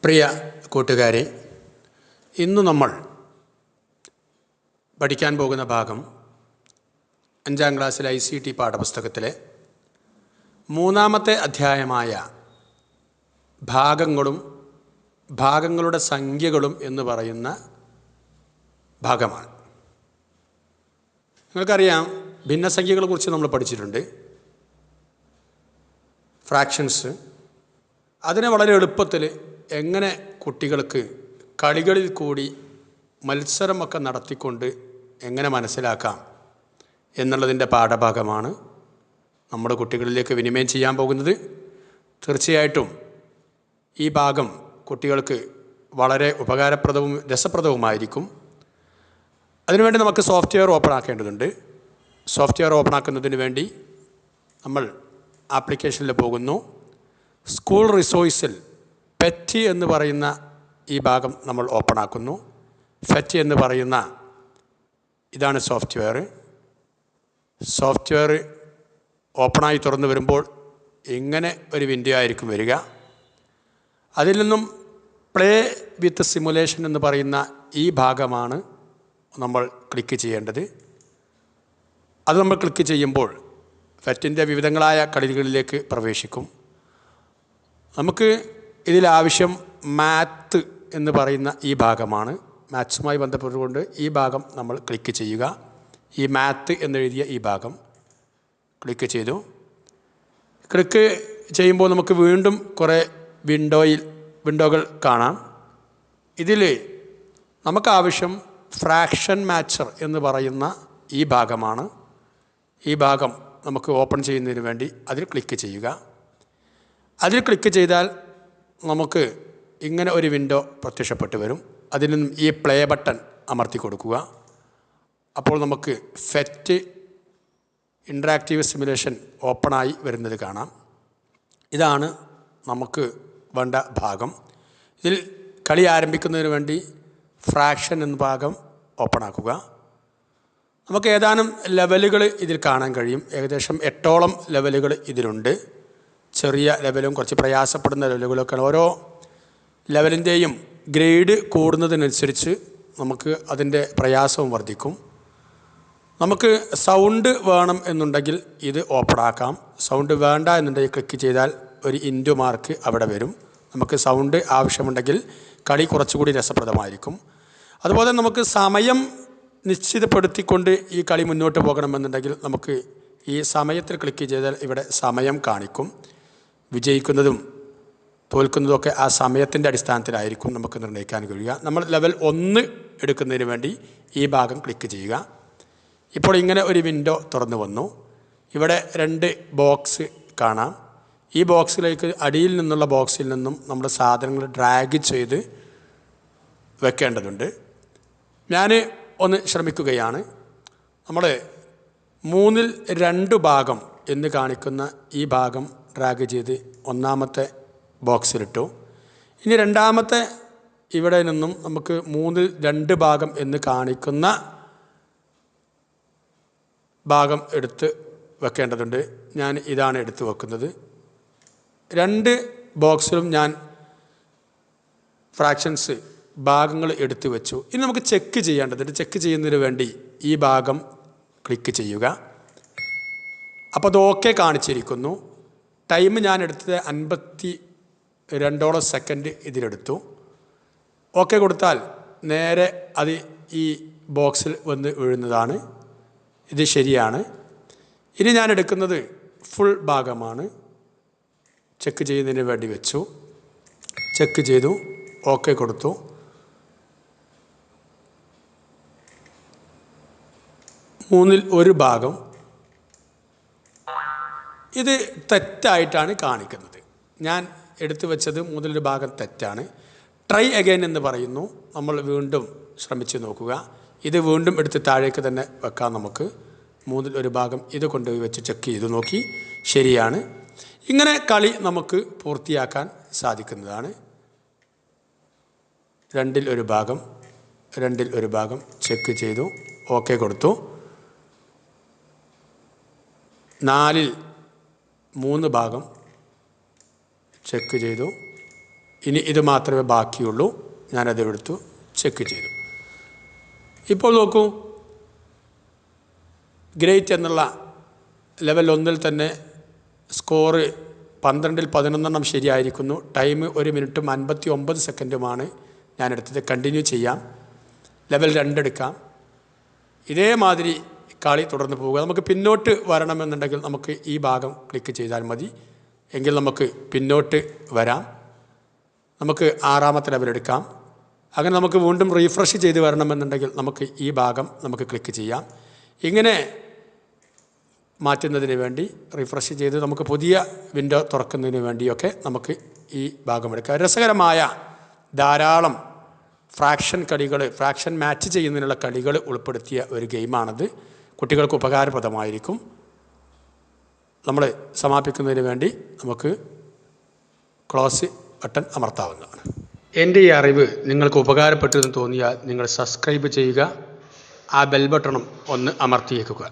പ്രിയ കൂട്ടുകാരെ, ഇന്ന് നമ്മൾ പഠിക്കാൻ പോകുന്ന ഭാഗം 5ാം ക്ലാസ്സിലെ ICT പാഠപുസ്തകത്തിലെ 3ാമത്തെ അധ്യായമായ ഭാഗങ്ങളും ഭാഗങ്ങളുടെ സംഖ്യകളും എന്ന് പറയുന്ന ഭാഗമാണ്. നിങ്ങൾക്കറിയാം, ഭിന്നസംഖ്യകളെക്കുറിച്ച് നമ്മൾ പഠിച്ചിട്ടുണ്ട്, ഫ്രാക്ഷൻസ്. അതിനെ വളരെ എളുപ്പത്തിൽ എങ്ങനെ കുട്ടികൾക്ക് കളികളിൽ കൂടി മത്സരമൊക്കെ നടത്തിക്കൊണ്ട് എങ്ങനെ മനസ്സിലാക്കാം എന്നുള്ളതിൻ്റെ പാഠഭാഗമാണ് നമ്മുടെ കുട്ടികളിലേക്ക് വിനിമയം ചെയ്യാൻ പോകുന്നത്. തീർച്ചയായിട്ടും ഈ ഭാഗം കുട്ടികൾക്ക് വളരെ ഉപകാരപ്രദവും രസപ്രദവുമായിരിക്കും. അതിനുവേണ്ടി നമുക്ക് സോഫ്റ്റ്വെയർ ഓപ്പൺ ആക്കേണ്ടതുണ്ട്. സോഫ്റ്റ്വെയർ ഓപ്പൺ ആക്കുന്നതിന് വേണ്ടി നമ്മൾ ആപ്ലിക്കേഷനിൽ പോകുന്നു. സ്കൂൾ റിസോഴ്സിൽ പെറ്റ് എന്ന് പറയുന്ന ഈ ഭാഗം നമ്മൾ ഓപ്പൺ ആക്കുന്നു. ഫെറ്റ് എന്ന് പറയുന്ന ഇതാണ് സോഫ്റ്റ്വെയർ. സോഫ്റ്റ്വെയർ ഓപ്പണായി തുറന്നു വരുമ്പോൾ ഇങ്ങനെ ഒരു വിൻഡോ ആയിരിക്കും വരിക. അതിൽ നിന്നും പ്ലേ വിത്ത് സിമുലേഷൻ എന്ന് പറയുന്ന ഈ ഭാഗമാണ് നമ്മൾ ക്ലിക്ക് ചെയ്യേണ്ടത്. അത് നമ്മൾ ക്ലിക്ക് ചെയ്യുമ്പോൾ ഫെറ്റിൻ്റെ വിവിധങ്ങളായ കളികളിലേക്ക് പ്രവേശിക്കും. നമുക്ക് ഇതിലാവശ്യം മാത്ത് എന്ന് പറയുന്ന ഈ ഭാഗമാണ്. മാത്സുമായി ബന്ധപ്പെട്ടുകൊണ്ട് ഈ ഭാഗം നമ്മൾ ക്ലിക്ക് ചെയ്യുക. ഈ മാത്ത് എന്നെഴുതിയ ഈ ഭാഗം ക്ലിക്ക് ചെയ്തു. ക്ലിക്ക് ചെയ്യുമ്പോൾ നമുക്ക് വീണ്ടും കുറേ വിൻഡോകൾ കാണാം. ഇതിൽ നമുക്കാവശ്യം ഫ്രാക്ഷൻ മാച്ചർ എന്ന് പറയുന്ന ഈ ഭാഗമാണ്. ഈ ഭാഗം നമുക്ക് ഓപ്പൺ ചെയ്യുന്നതിന് വേണ്ടി അതിൽ ക്ലിക്ക് ചെയ്യുക. അതിൽ ക്ലിക്ക് ചെയ്താൽ നമുക്ക് ഇങ്ങനെ ഒരു വിൻഡോ പ്രത്യക്ഷപ്പെട്ട് വരും. അതിൽ നിന്നും ഈ പ്ലേ ബട്ടൺ അമർത്തി കൊടുക്കുക. അപ്പോൾ നമുക്ക് ഫെറ്റ് ഇൻട്രാക്റ്റീവ് സിമുലേഷൻ ഓപ്പണായി വരുന്നത് കാണാം. ഇതാണ് നമുക്ക് വേണ്ട ഭാഗം. ഇതിൽ കളി ആരംഭിക്കുന്നതിന് വേണ്ടി ഫ്രാക്ഷൻ എന്ന ഭാഗം ഓപ്പൺ ആക്കുക. നമുക്ക് ഏതാനും ലെവലുകൾ ഇതിൽ കാണാൻ കഴിയും. ഏകദേശം 8ഓളം ലെവലുകൾ ഇതിലുണ്ട്. ചെറിയ ലെവലും കുറച്ച് പ്രയാസപ്പെടുന്ന ലെവലുകളൊക്കെയാണ്. ഓരോ ലെവലിൻ്റെയും ഗ്രേഡ് കൂടുന്നതിനനുസരിച്ച് നമുക്ക് അതിൻ്റെ പ്രയാസവും വർദ്ധിക്കും. നമുക്ക് സൗണ്ട് വേണം എന്നുണ്ടെങ്കിൽ ഇത് ഓപ്പൺ ആക്കാം. സൗണ്ട് വേണ്ട എന്നുണ്ടെങ്കിൽ ക്ലിക്ക് ചെയ്താൽ ഒരു ഇൻറ്റു മാർക്ക് അവിടെ വരും. നമുക്ക് സൗണ്ട് ആവശ്യമുണ്ടെങ്കിൽ കളി കുറച്ചുകൂടി രസപ്രദമായിരിക്കും. അതുപോലെ നമുക്ക് സമയം നിശ്ചിതപ്പെടുത്തിക്കൊണ്ട് ഈ കളി മുന്നോട്ട് പോകണമെന്നുണ്ടെങ്കിൽ നമുക്ക് ഈ സമയത്തിൽ ക്ലിക്ക് ചെയ്താൽ ഇവിടെ സമയം കാണിക്കും. വിജയിക്കുന്നതും തോൽക്കുന്നതുമൊക്കെ ആ സമയത്തിൻ്റെ അടിസ്ഥാനത്തിലായിരിക്കും നമുക്ക് നിർണ്ണയിക്കാൻ കഴിയുക. നമ്മൾ ലെവൽ 1 എടുക്കുന്നതിന് വേണ്ടി ഈ ഭാഗം ക്ലിക്ക് ചെയ്യുക. ഇപ്പോൾ ഇങ്ങനെ ഒരു വിൻഡോ തുറന്നു വന്നു. ഇവിടെ 2 ബോക്സ് കാണാം. ഈ ബോക്സിലേക്ക് അടിയിൽ നിന്നുള്ള ബോക്സിൽ നിന്നും നമ്മൾ സാധനങ്ങൾ ഡ്രാഗ് ചെയ്ത് വെക്കേണ്ടതുണ്ട്. ഞാൻ ഒന്ന് ശ്രമിക്കുകയാണ്. നമ്മൾ 3/2 ഭാഗം എന്ന് കാണിക്കുന്ന ഈ ഭാഗം ഡ്രാഗ് ചെയ്ത് 1ാമത്തെ ബോക്സിലിട്ടു. ഇനി 2ാമത്തെ ഇവിടെ നിന്നും നമുക്ക് 3/2 ഭാഗം എന്ന് കാണിക്കുന്ന ഭാഗം എടുത്ത് വെക്കേണ്ടതുണ്ട്. ഞാൻ ഇതാണ് എടുത്ത് വെക്കുന്നത്. 2 ബോക്സിലും ഞാൻ ഫ്രാക്ഷൻസ് ഭാഗങ്ങൾ എടുത്തു വെച്ചു. ഇനി നമുക്ക് ചെക്ക് ചെയ്യേണ്ടതുണ്ട്. ചെക്ക് ചെയ്യുന്നതിന് വേണ്ടി ഈ ഭാഗം ക്ലിക്ക് ചെയ്യുക. അപ്പോൾ അത് ഓക്കെ കാണിച്ചിരിക്കുന്നു. ടൈം ഞാൻ എടുത്തത് 52 സെക്കൻഡ് ഇതിലെടുത്തു. ഓക്കെ കൊടുത്താൽ നേരെ അത് ഈ ബോക്സിൽ വന്ന് വീഴുന്നതാണ്. ഇത് ശരിയാണ്. ഇനി ഞാൻ എടുക്കുന്നത് ഫുൾ ഭാഗമാണ്. ചെക്ക് ചെയ്യുന്നതിന് വേണ്ടി വെച്ചു. ചെക്ക് ചെയ്തു, ഓക്കെ കൊടുത്തു. മൂന്നിൽ 1 ഭാഗം ഇത് തെറ്റായിട്ടാണ് കാണിക്കുന്നത്. ഞാൻ എടുത്തു വെച്ചത് 1/3 ഭാഗം തെറ്റാണ്. ട്രൈ അഗൈൻ എന്ന് പറയുന്നു. നമ്മൾ വീണ്ടും ശ്രമിച്ച് നോക്കുക. ഇത് വീണ്ടും എടുത്ത് താഴേക്ക് തന്നെ വെക്കാം. നമുക്ക് 1/3 ഭാഗം ഇത് കൊണ്ടുപോയി വെച്ച് ചെക്ക് ചെയ്ത് നോക്കി, ശരിയാണ്. ഇങ്ങനെ കളി നമുക്ക് പൂർത്തിയാക്കാൻ സാധിക്കുന്നതാണ്. 2/1 ഭാഗം 2/1 ഭാഗം ചെക്ക് ചെയ്തു, ഓക്കെ കൊടുത്തു. 4/3 ഭാഗം ചെക്ക് ചെയ്തു, ഇനി ഇത് മാത്രമേ ബാക്കിയുള്ളൂ. ഞാനത് എടുത്തു ചെക്ക് ചെയ്തു. ഇപ്പോൾ നോക്കൂ, ഗ്രേറ്റ് എന്നുള്ള ലെവൽ 1 തന്നെ സ്കോറ് 12-ൽ 11 ശരിയായിരിക്കുന്നു. ടൈം 1 മിനിറ്റും 59 സെക്കൻഡുമാണ് ഞാനെടുത്തത്. കണ്ടിന്യൂ ചെയ്യാം. ലെവൽ 2 എടുക്കാം. ഇതേമാതിരി കളി തുടർന്ന് പോവുക. നമുക്ക് പിന്നോട്ട് വരണമെന്നുണ്ടെങ്കിൽ നമുക്ക് ഈ ഭാഗം ക്ലിക്ക് ചെയ്താൽ മതി. എങ്കിൽ നമുക്ക് പിന്നോട്ട് വരാം. നമുക്ക് 6ാമത്തെ ലെവൽ എടുക്കാം. അങ്ങനെ നമുക്ക് വീണ്ടും റീഫ്രഷ് ചെയ്ത് വരണമെന്നുണ്ടെങ്കിൽ നമുക്ക് ഈ ഭാഗം നമുക്ക് ക്ലിക്ക് ചെയ്യാം. ഇങ്ങനെ മാറ്റുന്നതിന് വേണ്ടി റിഫ്രഷ് ചെയ്ത് നമുക്ക് പുതിയ വിൻഡോ തുറക്കുന്നതിന് വേണ്ടിയൊക്കെ നമുക്ക് ഈ ഭാഗം എടുക്കാം. രസകരമായ ധാരാളം ഫ്രാക്ഷൻ മാച്ച് ചെയ്യുന്നതിനുള്ള കളികൾ ഉൾപ്പെടുത്തിയ ഒരു ഗെയിമാണത്. കുട്ടികൾക്ക് ഉപകാരപ്രദമായിരിക്കും. നമ്മൾ സമാപിക്കുന്നതിന് വേണ്ടി നമുക്ക് ക്ലോസ് ബട്ടൺ അമർത്താവുന്നതാണ്. എൻ്റെ ഈ അറിവ് നിങ്ങൾക്ക് ഉപകാരപ്പെട്ടു എന്ന് തോന്നിയാൽ നിങ്ങൾ സബ്സ്ക്രൈബ് ചെയ്യുക. ആ ബെൽ ബട്ടണും ഒന്ന് അമർത്തിയേക്കുക.